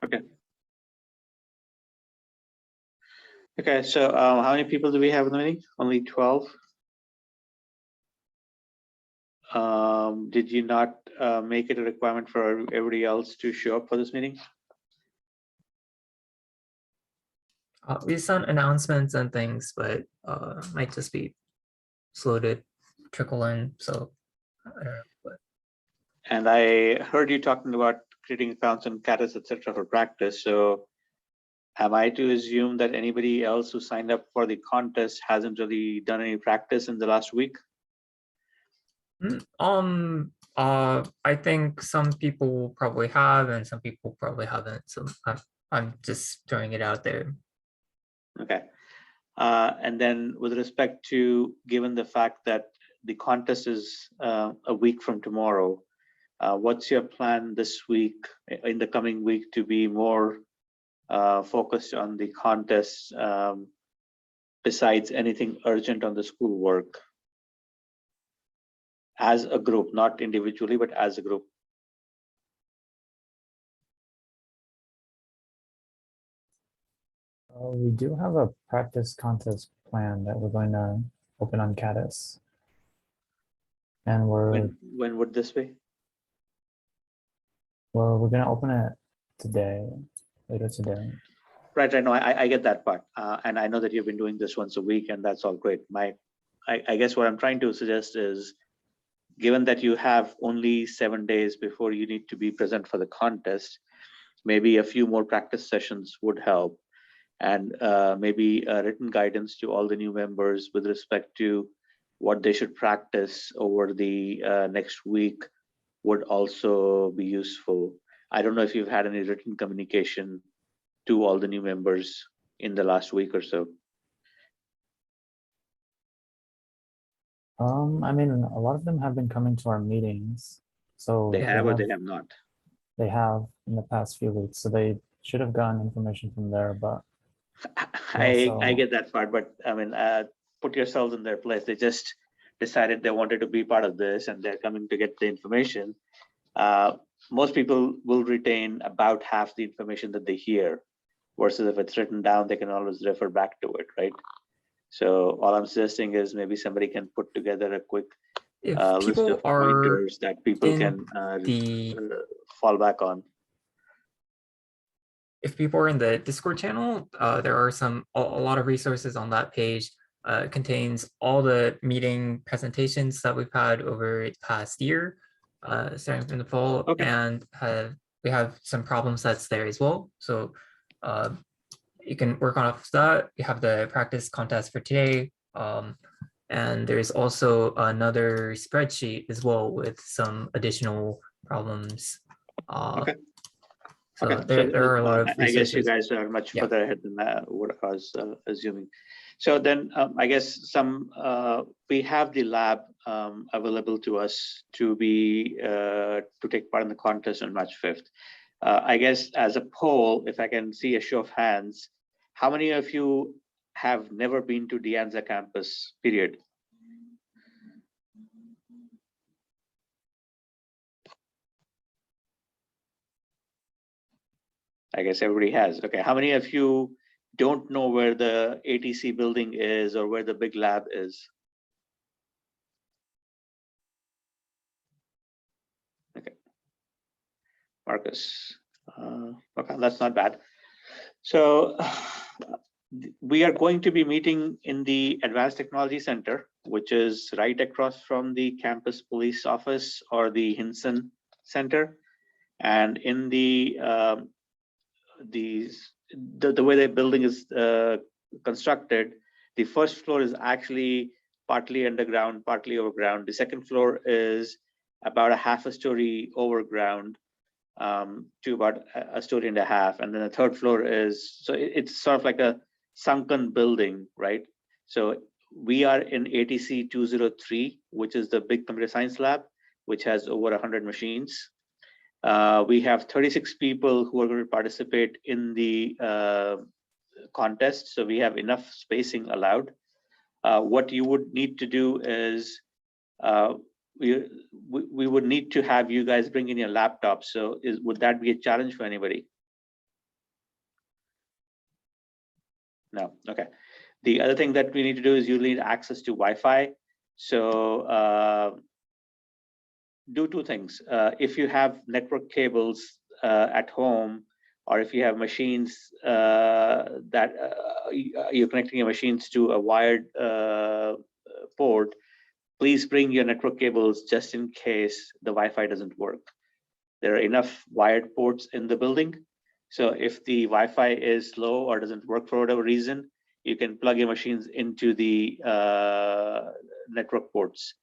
Okay. Okay, so how many people do we have in the meeting? Only 12. Did you not make it a requirement for everybody else to show up for this meeting? We sent announcements and things, but might just be slow to trickle in. So I don't know. But And I heard you talking about creating accounts and catas, etc. for practice. So am I to assume that anybody else who signed up for the contest hasn't really done any practice in the last week? I think some people probably have, and some people probably haven't. So I'm just throwing it out there. Okay. And then with respect to, given the fact that the contest is a week from tomorrow, what's your plan this week, in the coming week, to be more focused on the contest besides anything urgent on the schoolwork? As a group, not individually, but as a group. We do have a practice contest plan that we're going to open on Caddis. And When would this be? we're going to open it today, later today. Right, I know, I get that part. And I know that you've been doing this once a week, and that's all great. I guess what I'm trying to suggest is, given that you have only 7 days before you need to be present for the contest, maybe a few more practice sessions would help. And maybe written guidance to all the new members with respect to what they should practice over the next week would also be useful. I don't know if you've had any written communication to all the new members in the last week or so. I mean, a lot of them have been coming to our meetings. So They have or they have not? They have in the past few weeks. So they should have gotten information from there, but I get that part, but I mean, put yourselves in their place. They just decided they wanted to be part of this, and they're coming to get the information. Most people will retain about half the information that they hear, versus if it's written down, they can always refer back to it, right? So all I'm suggesting is maybe somebody can put together a quick list of pointers that people can fall back on. If people are in the Discord channel, there are a lot of resources on that page. It contains all the meeting presentations that we've had over the past year, starting from the fall, Okay. And we have some problem sets there as well. So you can work on off that. We have the practice contest for today. And there's also another spreadsheet as well with some additional problems. Okay. So okay. there are a lot of resources. I guess you guys are much further ahead than what I was assuming. So then I guess we have the lab available to us to take part in the contest on March 5th. I guess as a poll, if I can see a show of hands, how many of you have never been to De Anza campus, period? I guess everybody has. Okay, how many of you don't know where the ATC building is or where the big lab is? Okay, Marcus. Okay, that's not bad. So we are going to be meeting in the Advanced Technology Center, which is right across from the campus police office or the Hinson Center. And in the way the building is constructed, the first floor is actually partly underground, partly overground. The second floor is about a half a story overground to about a story and a half. And then the third floor is, so it's sort of like a sunken building, right? So we are in ATC 203, which is the big computer science lab, which has over 100 machines. We have 36 people who are going to participate in the contest, so we have enough spacing allowed. What you would need to do is we would need to have you guys bring in your laptops. So would that be a challenge for anybody? No, okay. The other thing that we need to do is you need access to Wi-Fi. So do two things. If you have network cables at home, or if you have machines that you're connecting your machines to a wired port, please bring your network cables just in case the Wi-Fi doesn't work. There are enough wired ports in the building. So if the Wi-Fi is slow or doesn't work for whatever reason, you can plug your machines into the network ports.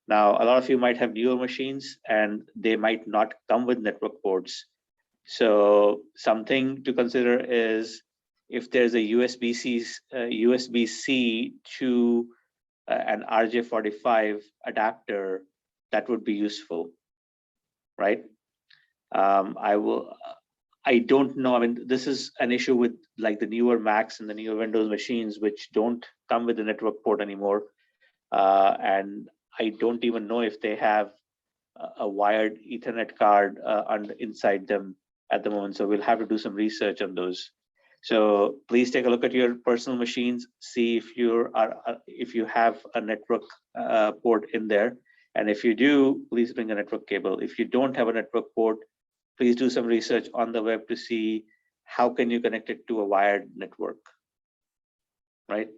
Now, a lot of you might have newer machines and they might not come with network ports. So something to consider is if there's a USB-C to an RJ45 adapter, that would be useful, right? I don't know. I mean, this is an issue with like the newer Macs and the newer Windows machines, which don't come with the network port anymore. And I don't even know if they have a wired Ethernet card inside them at the moment. So we'll have to do some research on those. So please take a look at your personal machines, see if you have a network port in there. And if you do, please bring a network cable. If you don't have a network port, please do some research on the web to see how can you connect it to a wired network, right?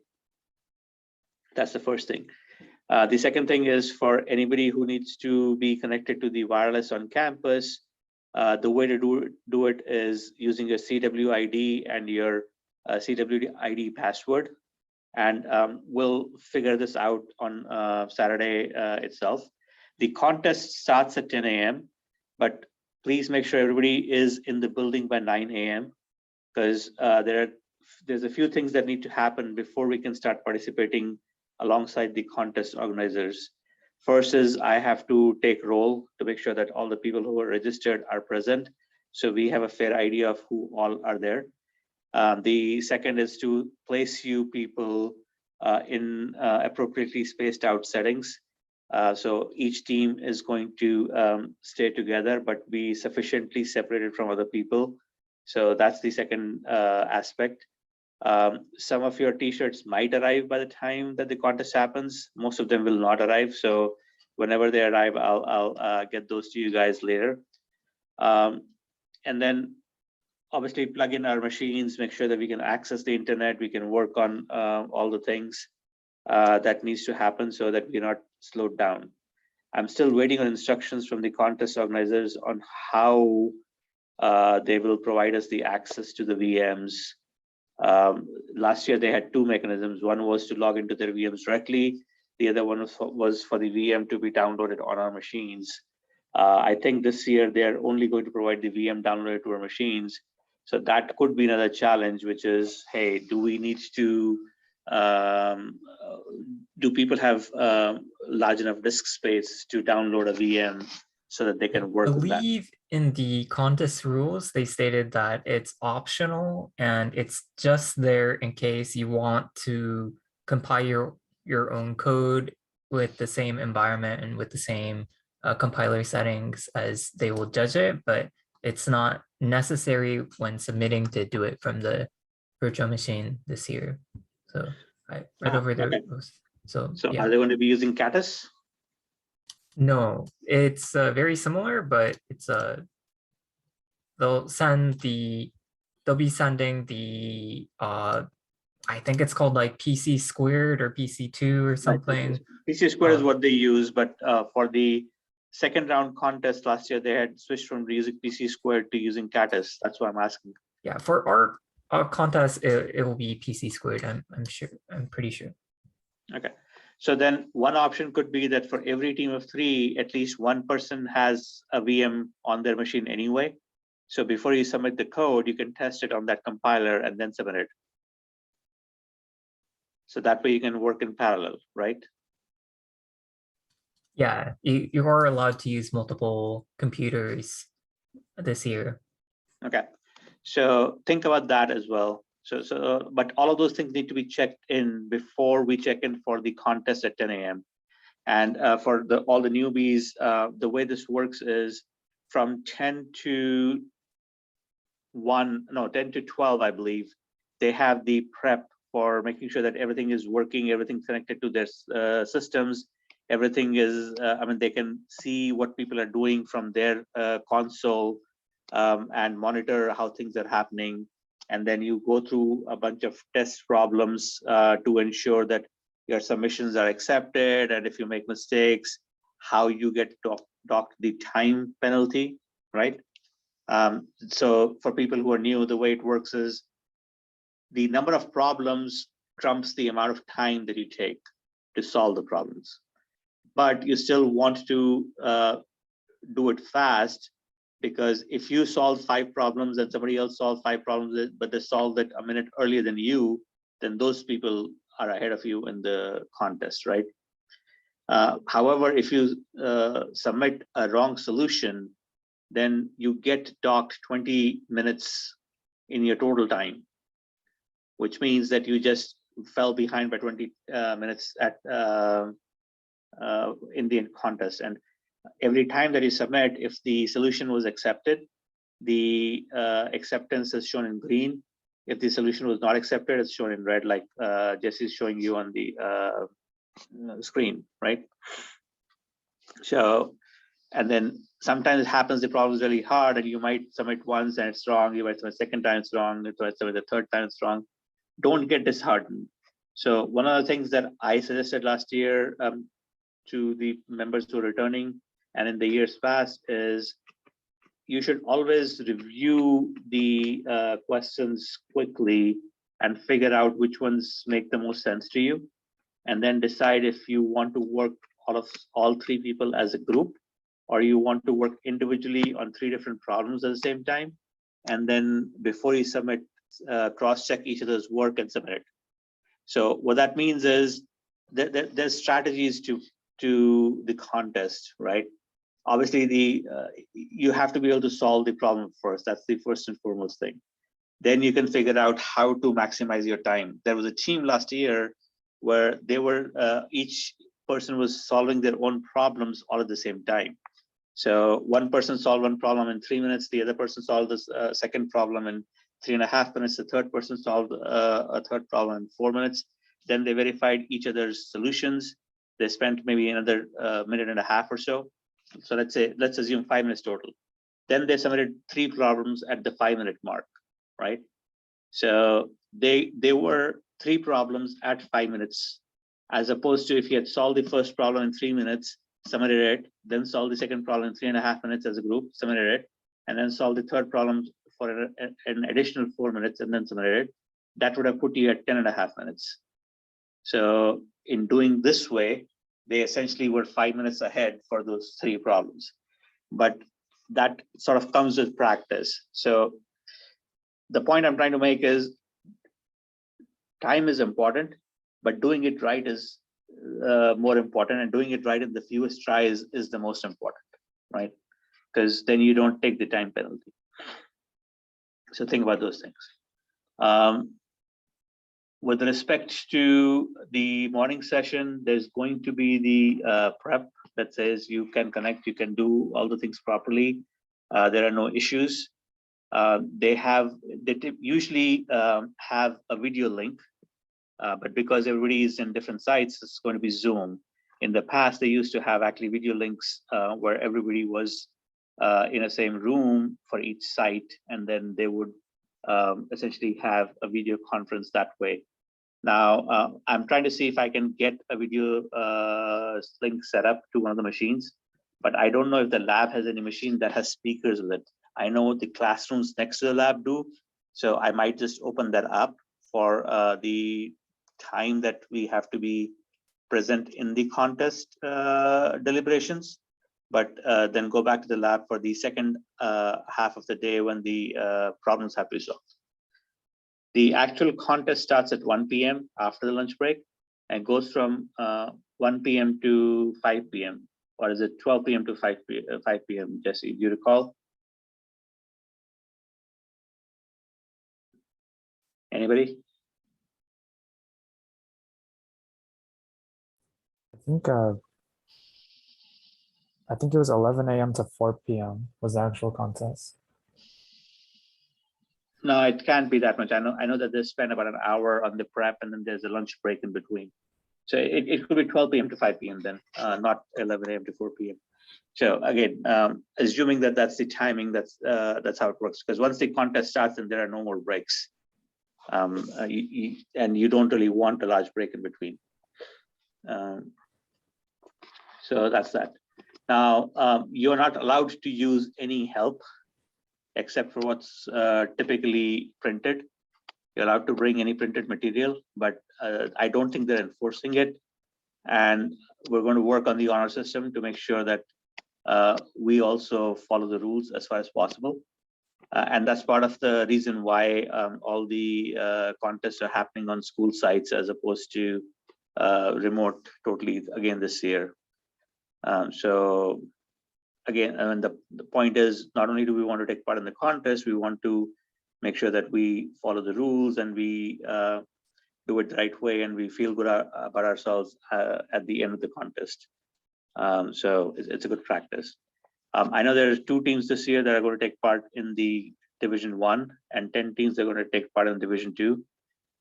That's the first thing. The second thing is for anybody who needs to be connected to the wireless on campus, the way to do it is using your CWID and your CWID password. And we'll figure this out on Saturday itself. The contest starts at 10 a.m., but please make sure everybody is in the building by 9 a.m. because there's a few things that need to happen before we can start participating alongside the contest organizers. First is I have to take roll to make sure that all the people who are registered are present, so we have a fair idea of who all are there. The second is to place you people in appropriately spaced out settings. So each team is going to stay together, but be sufficiently separated from other people. So that's the second aspect. Some of your t-shirts might arrive by the time that the contest happens. Most of them will not arrive. So whenever they arrive, I'll get those to you guys later. And then obviously plug in our machines, make sure that we can access the internet, we can work on all the things that needs to happen so that we're not slowed down. I'm still waiting on instructions from the contest organizers on how they will provide us the access to the VMs. Last year they had two mechanisms. One was to log into their VMs directly. The other one was for the VM to be downloaded on our machines. I think this year they're only going to provide the VM downloaded to our machines. So that could be another challenge, which is, hey, do we need to, do people have large enough disk space to download a VM so that they can work with that? I believe in the contest rules, they stated that it's optional and it's just there in case you want to compile your own code with the same environment and with the same compiler settings as they will judge it, but it's not necessary when submitting to do it from the virtual machine this year. So I read over the rules. So yeah. Are they going to be using Catus? No, it's very similar, but it's they'll be sending the I think it's called like PC squared or PC2 or something. PC squared is what they use, but for the second round contest last year, they had switched from using PC squared to using Catus. That's why I'm asking. Yeah, for our contest, it will be PC squared. I'm pretty sure. Okay. So then one option could be that for every team of 3, at least one person has a VM on their machine anyway. So before you submit the code, you can test it on that compiler and then submit it. So that way you can work in parallel, right? Yeah, you are allowed to use multiple computers this year. Okay. So think about that as well. But all of those things need to be checked in before we check in for the contest at 10 a.m. And for all the newbies, the way this works is from 10 to 12, I believe, they have the prep for making sure that everything is working, everything's connected to their systems, everything is, I mean, they can see what people are doing from their console and monitor how things are happening. And then you go through a bunch of test problems to ensure that your submissions are accepted. And if you make mistakes, how you get docked the time penalty, right? So for people who are new, the way it works is the number of problems trumps the amount of time that you take to solve the problems. But you still want to do it fast, because if you solve 5 problems and somebody else solved 5 problems, but they solved it a minute earlier than you, then those people are ahead of you in the contest, right? However, if you submit a wrong solution, then you get docked 20 minutes in your total time, which means that you just fell behind by 20 minutes at in the contest. And every time that you submit, if the solution was accepted, the acceptance is shown in green. If the solution was not accepted, it's shown in red, like Jesse is showing you on the screen, right? So, and then sometimes it happens the problem is really hard and you might submit once and it's wrong, you might submit second time it's wrong, you might submit the third time it's wrong. Don't get disheartened. So one of the things that I suggested last year to the members who are returning and in the years past is you should always review the questions quickly and figure out which ones make the most sense to you, and then decide if you want to work all 3 people as a group, or you want to work individually on 3 different problems at the same time. And then before you submit, cross-check each other's work and submit it. So what that means is that there's strategies to the contest, right? Obviously, you have to be able to solve the problem first. That's the first and foremost thing. Then you can figure out how to maximize your time. There was a team last year where they were each person was solving their own problems all at the same time. So one person solved one problem in 3 minutes, the other person solved this second problem in 3.5 minutes, the third person solved a third problem in 4 minutes. Then they verified each other's solutions. They spent maybe another minute and a half or so. So let's assume 5 minutes total. Then they submitted 3 problems at the 5-minute mark, right? So they were 3 problems at 5 minutes, as opposed to if you had solved the first problem in 3 minutes, submitted it, then solved the second problem in 3.5 minutes as a group, submitted it, and then solved the third problem for an additional 4 minutes and then submitted it. That would have put you at 10.5 minutes. So in doing this way, they essentially were 5 minutes ahead for those 3 problems. But that sort of comes with practice. So the point I'm trying to make is time is important, but doing it right is more important, and doing it right in the fewest tries is the most important, right? Because then you don't take the time penalty. So think about those things. With respect to the morning session, there's going to be the prep that says you can connect, you can do all the things properly. There are no issues. They usually have a video link, but because everybody is in different sites, it's going to be Zoom. In the past, they used to have actually video links where everybody was in the same room for each site, and then they would essentially have a video conference that way. Now, I'm trying to see if I can get a video link set up to one of the machines, but I don't know if the lab has any machine that has speakers with it. I know the classrooms next to the lab do, so I might just open that up for the time that we have to be present in the contest deliberations, but then go back to the lab for the second half of the day when the problems have to be solved. The actual contest starts at 1 p.m. after the lunch break and goes from 1 p.m. to 5 p.m. Or is it 12 p.m. to 5 p.m., Jesse? Do you recall? Anybody? I think it was 11 a.m. to 4 p.m. was the actual contest. No, it can't be that much. I know that they spend about an hour on the prep, and then there's a lunch break in between. So it could be 12 p.m. to 5 p.m. then, not 11 a.m. to 4 p.m. So again, assuming that that's the timing, that's how it works. Because once the contest starts, then there are no more breaks, and you don't really want a large break in between. So that's that. Now, you're not allowed to use any help except for what's typically printed. You're allowed to bring any printed material, but I don't think they're enforcing it. And we're going to work on the honor system to make sure that we also follow the rules as far as possible. And that's part of the reason why all the contests are happening on school sites as opposed to remote totally again this year. So again, I mean, the point is, not only do we want to take part in the contest, we want to make sure that we follow the rules and we do it the right way, and we feel good about ourselves at the end of the contest. So it's a good practice. I know there's 2 teams this year that are going to take part in the Division 1, and 10 teams that are going to take part in Division 2.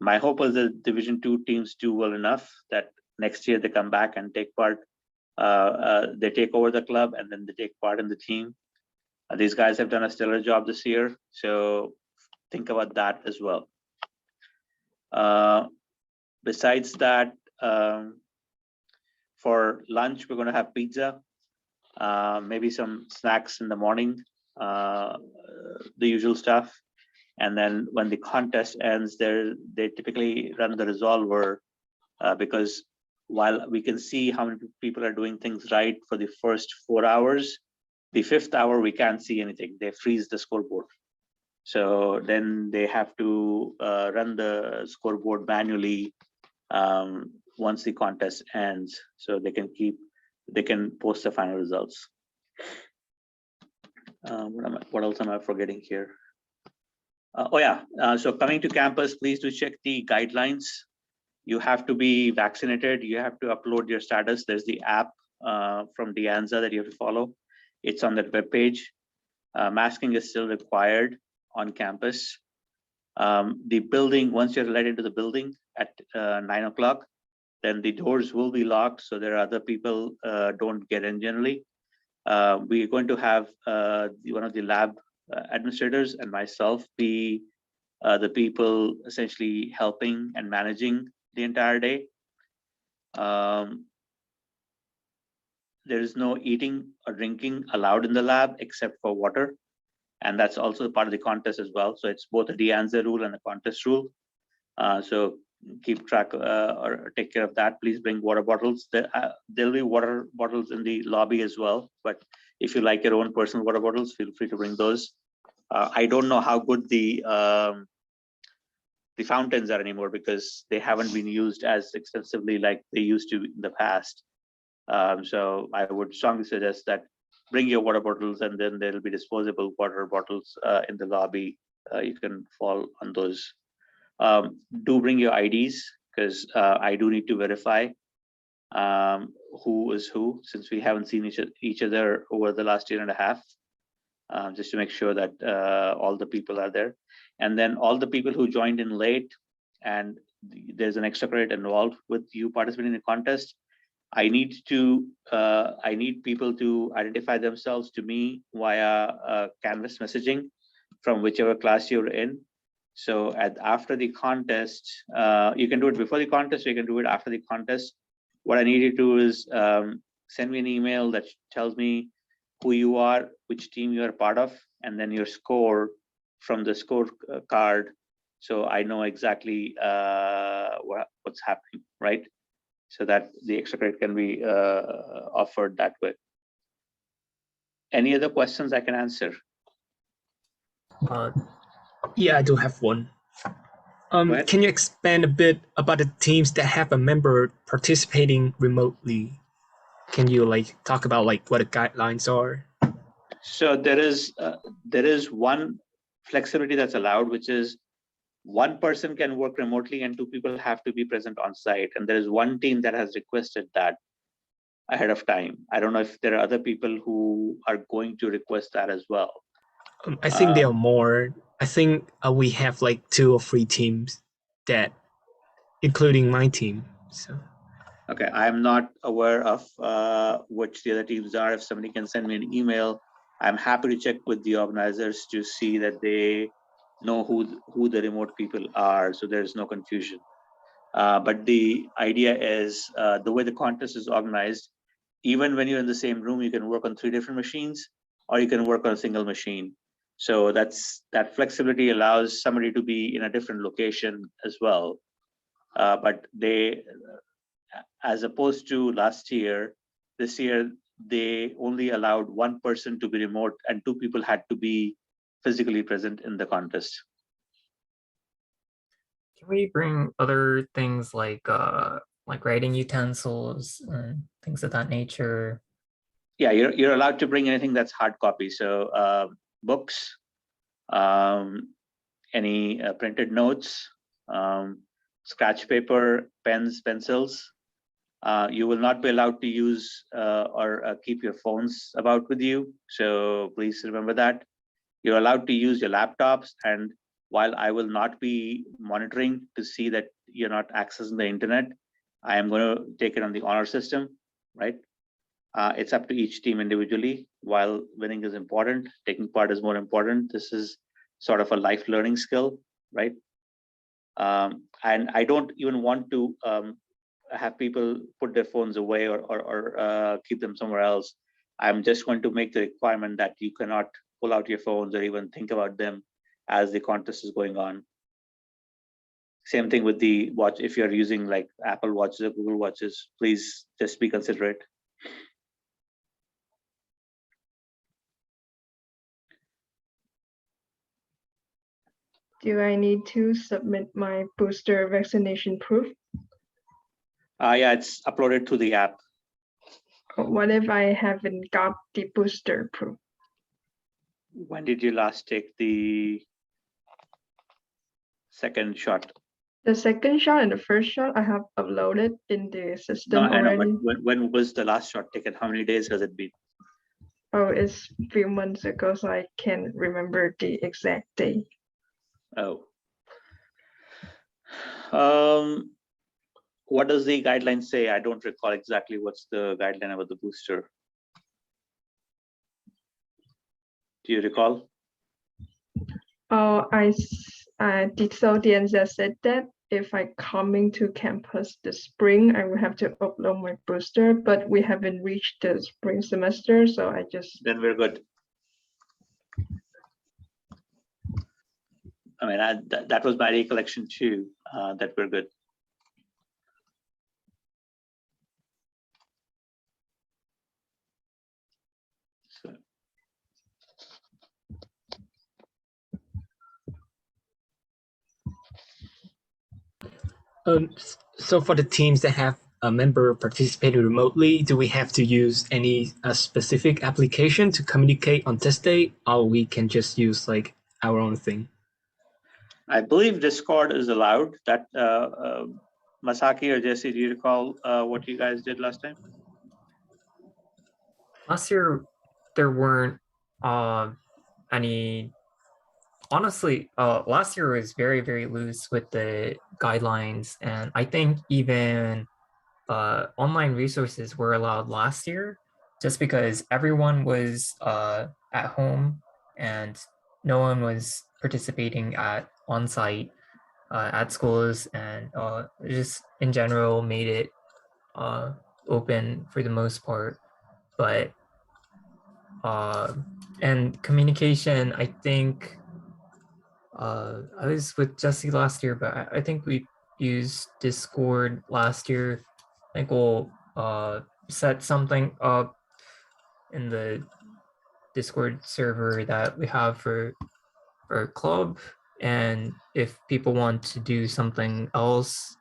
My hope is that Division 2 teams do well enough that next year they come back and take part. They take over the club and then they take part in the team. These guys have done a stellar job this year, so think about that as well. Besides that, for lunch, we're going to have pizza, maybe some snacks in the morning, the usual stuff. And then when the contest ends, they typically run the resolver because while we can see how many people are doing things right for the first 4 hours, the 5th hour, we can't see anything. They freeze the scoreboard. So then they have to run the scoreboard manually once the contest ends, so they can post the final results. What else am I forgetting here? Oh yeah, so coming to campus, please do check the guidelines. You have to be vaccinated. You have to upload your status. There's the app from De Anza that you have to follow. It's on that webpage. Masking is still required on campus. The building, once you're let into the building at 9 o'clock, then the doors will be locked, so there are other people don't get in generally. We're going to have one of the lab administrators and myself be the people essentially helping and managing the entire day. There is no eating or drinking allowed in the lab except for water. And that's also part of the contest as well. So it's both a De Anza rule and a contest rule. So keep track or take care of that. Please bring water bottles. There'll be water bottles in the lobby as well. But if you like your own personal water bottles, feel free to bring those. I don't know how good the fountains are anymore because they haven't been used as extensively like they used to in the past. So I would strongly suggest that bring your water bottles, and then there'll be disposable water bottles in the lobby. You can fall on those. Do bring your IDs because I do need to verify who is who, since we haven't seen each other over the last year and a half, just to make sure that all the people are there. And then all the people who joined in late and there's an extra credit involved with you participating in the contest, I need people to identify themselves to me via Canvas messaging from whichever class you're in. So after the contest, you can do it before the contest, or you can do it after the contest. What I need you to do is send me an email that tells me who you are, which team you are part of, and then your score from the score card, so I know exactly what's happening, right? So that the extra credit can be offered that way. Any other questions I can answer? Yeah, I do have one. Can you expand a bit about the teams that have a member participating remotely? Can you talk about what the guidelines are? So there is one flexibility that's allowed, which is one person can work remotely and 2 people have to be present on site. And there is one team that has requested that ahead of time. I don't know if there are other people who are going to request that as well. I think there are more. I think we have like 2 or 3 teams that, including my team. So Okay, I'm not aware of which the other teams are. If somebody can send me an email, I'm happy to check with the organizers to see that they know who the remote people are, so there's no confusion. But the idea is the way the contest is organized, even when you're in the same room, you can work on 3 different machines, or you can work on a single machine. So that flexibility allows somebody to be in a different location as well. But they, as opposed to last year, this year they only allowed 1 person to be remote and 2 people had to be physically present in the contest. Can we bring other things like writing utensils and things of that nature? Yeah, you're allowed to bring anything that's hard copy. So books, any printed notes, scratch paper, pens, pencils. You will not be allowed to use or keep your phones about with you. So please remember that. You're allowed to use your laptops, and while I will not be monitoring to see that you're not accessing the internet, I am going to take it on the honor system, right? It's up to each team individually. While winning is important, taking part is more important. This is sort of a life learning skill, right? And I don't even want to have people put their phones away or keep them somewhere else. I'm just going to make the requirement that you cannot pull out your phones or even think about them as the contest is going on. Same thing with the watch. If you're using like Apple Watches or Google Watches, please just be considerate. Do I need to submit my booster vaccination proof? Yeah, it's uploaded to the app. What if I haven't got the booster proof? When did you last take the second shot? The second shot and the first shot I have uploaded in the system No, I know, already. but when was the last shot taken? How many days has it been? Oh, it's a few months ago, so I can't remember the exact date. Oh. What does the guideline say? I don't recall exactly what's the guideline about the booster. Do you recall? Oh, so the NZ said that if I coming to campus this spring, I will have to upload my booster, but we haven't reached the spring semester, so I just. Then we're good. I mean, that was my recollection too, that we're good. So for the teams that have a member participating remotely, do we have to use any specific application to communicate on test day, or we can just use like our own thing? I believe Discord is allowed. That Masaki or Jesse, do you recall what you guys did last time? Last year, there weren't any. Honestly, last year was very, very loose with the guidelines, and I think even online resources were allowed last year, just because everyone was at home and no one was participating on site at schools, and just in general made it open for the most part. But and communication, I think I was with Jesse last year, but I think we used Discord last year. I think we'll set something up in the Discord server that we have for our club, and if people want to do something else,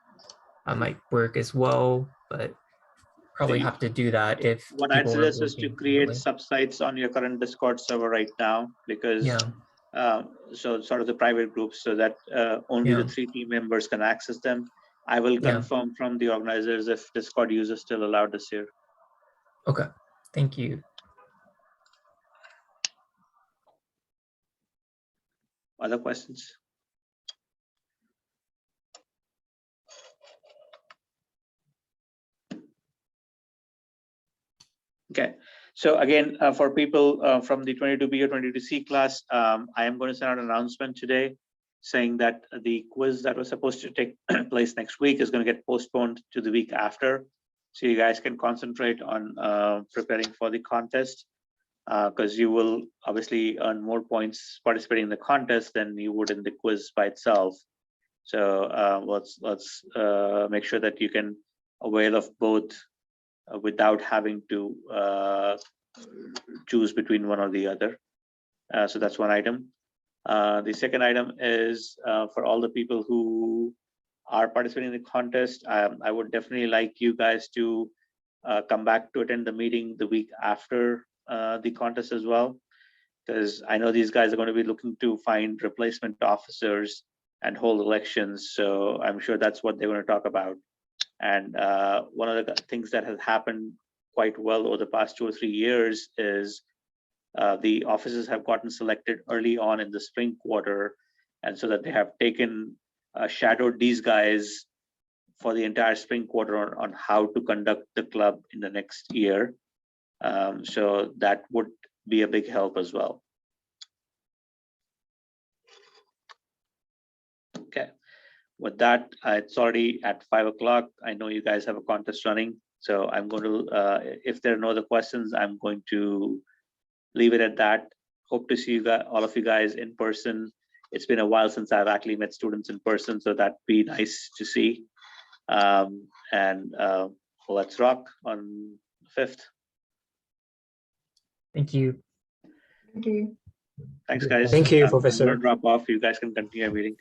I might work as well, but probably have to do that if what I'd people are suggest is to working create remotely. subsites on your current Discord server right now, because Yeah, so sort of the private groups, so that only the Yeah. 3 team members can access them. I will Yeah. confirm from the organizers if Discord use is still allowed this year. Okay, thank you. Other questions? Okay, so again, for people from the 22B or 22C class, I am going to send out an announcement today saying that the quiz that was supposed to take place next week is going to get postponed to the week after. So you guys can concentrate on preparing for the contest, because you will obviously earn more points participating in the contest than you would in the quiz by itself. So let's make sure that you can avail of both without having to choose between one or the other. So that's one item. The second item is for all the people who are participating in the contest, I would definitely like you guys to come back to attend the meeting the week after the contest as well, because I know these guys are going to be looking to find replacement officers and hold elections. So I'm sure that's what they're going to talk about. And one of the things that has happened quite well over the past 2 or 3 years is the officers have gotten selected early on in the spring quarter, and so that they have taken shadowed these guys for the entire spring quarter on how to conduct the club in the next year. So that would be a big help as well. Okay, with that, it's already at 5 o'clock. I know you guys have a contest running, so I'm going to, if there are no other questions, I'm going to leave it at that. Hope to see you guys, all of you guys in person. It's been a while since I've actually met students in person, so that'd be nice to see. Let's rock on the 5th. Thank you. Thank you. Thanks, guys. Thank you, I'm Professor. gonna drop off. You guys can continue your meeting.